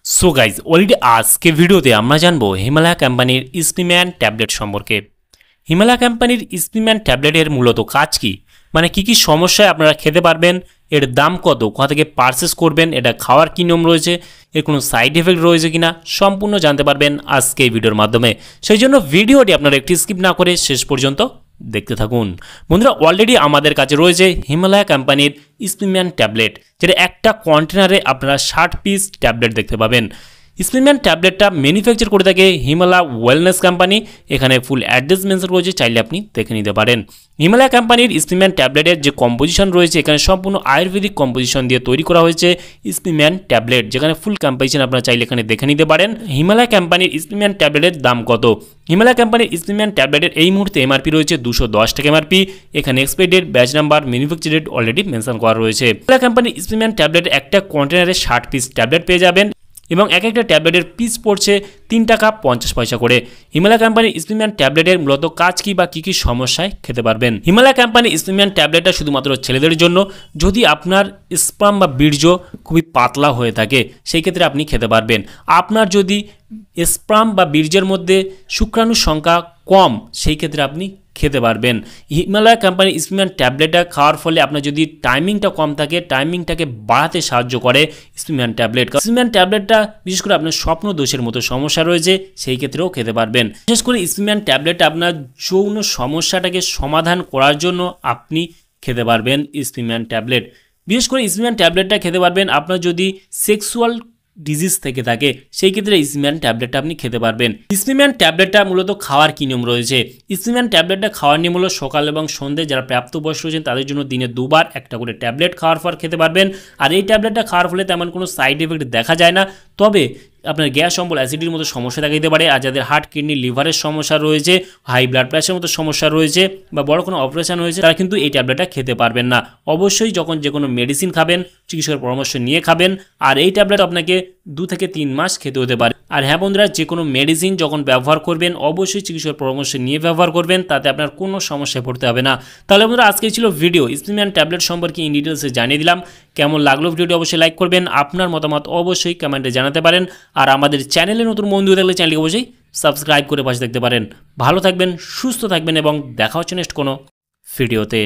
So guys already আজকে ভিডিওতে আমরা জানবো হিমালয়া কোম্পানির স্পিম্যান ট্যাবলেট সম্পর্কে। হিমালয়া কোম্পানির স্পিম্যান ট্যাবলেটের মূলত কাজ কি, মানে কি সমস্যায় আপনারা খেতে পারবেন, এর দাম কত, কোথা থেকে পারচেস করবেন, এটা খাওয়ার কী নিয়ম রয়েছে, এর কোনো সাইড এফেক্ট রয়েছে কিনা সম্পূর্ণ জানতে পারবেন আজকে এই ভিডিওর মাধ্যমে। সেই জন্য ভিডিওটি আপনারা একটি স্কিপ না করে শেষ পর্যন্ত দেখতে থাকুন। বন্ধুরা, অলরেডি আমাদের কাছে রয়েছে হিমালয়া কোম্পানির স্পিম্যান ট্যাবলেট, যেটা একটা কন্টেনারে আপনারা 60 পিস ট্যাবলেট দেখতে পাবেন। স্পিম্যান ট্যাবলেটটা ম্যানুফ্যাকচার করে থাকে হিমালয়া ওয়েলনেস কোম্পানি। এখানে ফুল অ্যাড্রেস মেনশন রয়েছে, চাইলে আপনি দেখে নিতে পারেন। হিমালয়া কোম্পানির স্পিম্যান ট্যাবলেটের যে কম্পোজিশন রয়েছে, এখানে সম্পূর্ণ আয়ুর্বেদিক কম্পোজিশন দিয়ে তৈরি করা হয়েছে স্পিম্যান ট্যাবলেট, যেখানে ফুল কম্পোজিশন আপনারা চাইলে এখানে দেখে নিতে পারেন। হিমালয়া কোম্পানির স্পিম্যান ট্যাবলেটের দাম কত? হিমালয়া কোম্পানির স্পিম্যান ট্যাবলেটের এই মুহূর্তে এমআরপি রয়েছে 210 টাকা এমআরপি। এখানে expiry date, batch number, manufacture date already mention করা রয়েছে। হিমালয়া কোম্পানির স্পিম্যান ট্যাবলেট একটা কন্টেনারে 60 পিস ট্যাবলেট পেয়ে যাবেন এবং এক একটা ট্যাবলেটের পিস পড়ছে 3 টাকা 50 পয়সা করে। হিমালয়া কোম্পানির স্পিম্যান ট্যাবলেটের মূলত কাজ কি বা কী সমস্যায় খেতে পারবেন? হিমালয়া কোম্পানির স্পিম্যান ট্যাবলেটটা শুধুমাত্র ছেলেদের জন্য। যদি আপনার স্পার্ম বা বীর্য খুবই পাতলা হয়ে থাকে, সেই ক্ষেত্রে আপনি খেতে পারবেন। আপনার যদি স্পার্ম বা বীর্যের মধ্যে শুক্রাণুর সংখ্যা কম, সেই ক্ষেত্রে আপনি খেতে পারবেন। হিমালয়া কোম্পানির স্পিম্যান ট্যাবলেটটা খাওয়ার ফলে আপনার যদি টাইমিংটা কম থাকে, টাইমিংটাকে বাড়াতে সাহায্য করে স্পিম্যান ট্যাবলেট। স্পিম্যান ট্যাবলেটটা বিশেষ করে আপনার স্বপ্ন দোষের মতো সমস্যা রয়েছে, সেই ক্ষেত্রেও খেতে পারবেন। বিশেষ করে স্পিম্যান ট্যাবলেটটা আপনার যৌন সমস্যাটাকে সমাধান করার জন্য আপনি খেতে পারবেন স্পিম্যান ট্যাবলেট। বিশেষ করে স্পিম্যান ট্যাবলেটটা খেতে পারবেন আপনার যদি সেক্সুয়াল ডিজিজ থেকে থাকে, সেই ক্ষেত্রে স্পিম্যান ট্যাবলেটটা আপনি খেতে পারবেন। স্পিম্যান ট্যাবলেটটা মূলত খাওয়ার কী নিয়ম রয়েছে? স্পিম্যান ট্যাবলেটটা খাওয়ার নিয়ম হলো সকাল এবং সন্ধ্যে যারা প্রাপ্তবয়স্ক রয়েছেন তাদের জন্য দিনে 2 বার একটা করে ট্যাবলেট খাওয়ার পর খেতে পারবেন। আর এই ট্যাবলেটটা খাওয়ার ফলে তেমন কোনো সাইড এফেক্ট দেখা যায় না, তবে আপনার গ্যাস অম্বল, অ্যাসিডিটির মতো সমস্যা দেখা দিতে পারে। আর যাদের হার্ট, কিডনি, লিভারের সমস্যা রয়েছে, হাই ব্লাড প্রেশারের মতো সমস্যা রয়েছে বা বড় কোনো অপারেশন হয়েছে, তারা কিন্তু এই ট্যাবলেটটা খেতে পারবেন না। অবশ্যই যখন যে কোনো মেডিসিন খাবেন চিকিৎসকের পরামর্শ নিয়ে খাবেন। আর এই ট্যাবলেট আপনাকে 2 থেকে 3 মাস খেতে হতে পারে। আর হ্যাঁ বন্ধুরা, যে কোনো মেডিসিন যখন ব্যবহার করবেন অবশ্যই চিকিৎসকের পরামর্শ নিয়ে ব্যবহার করবেন, তাতে আপনার কোনো সমস্যায় পড়তে হবে না। তাহলে বন্ধুরা, আজকে ছিল ভিডিও স্পিম্যান ট্যাবলেট সম্পর্কে ইন ডিটেলসে জানিয়ে দিলাম। কেমন লাগলো ভিডিওটি অবশ্যই লাইক করবেন, আপনার মতামত অবশ্যই কমেন্টে জানাতে পারেন। আর আমাদের চ্যানেলে নতুন বন্ধু থাকলে চ্যানেলকে অবশ্যই সাবস্ক্রাইব করে পাশে দেখতে পারেন। ভালো থাকবেন, সুস্থ থাকবেন এবং দেখা হচ্ছে নেক্সট কোনো ভিডিওতে।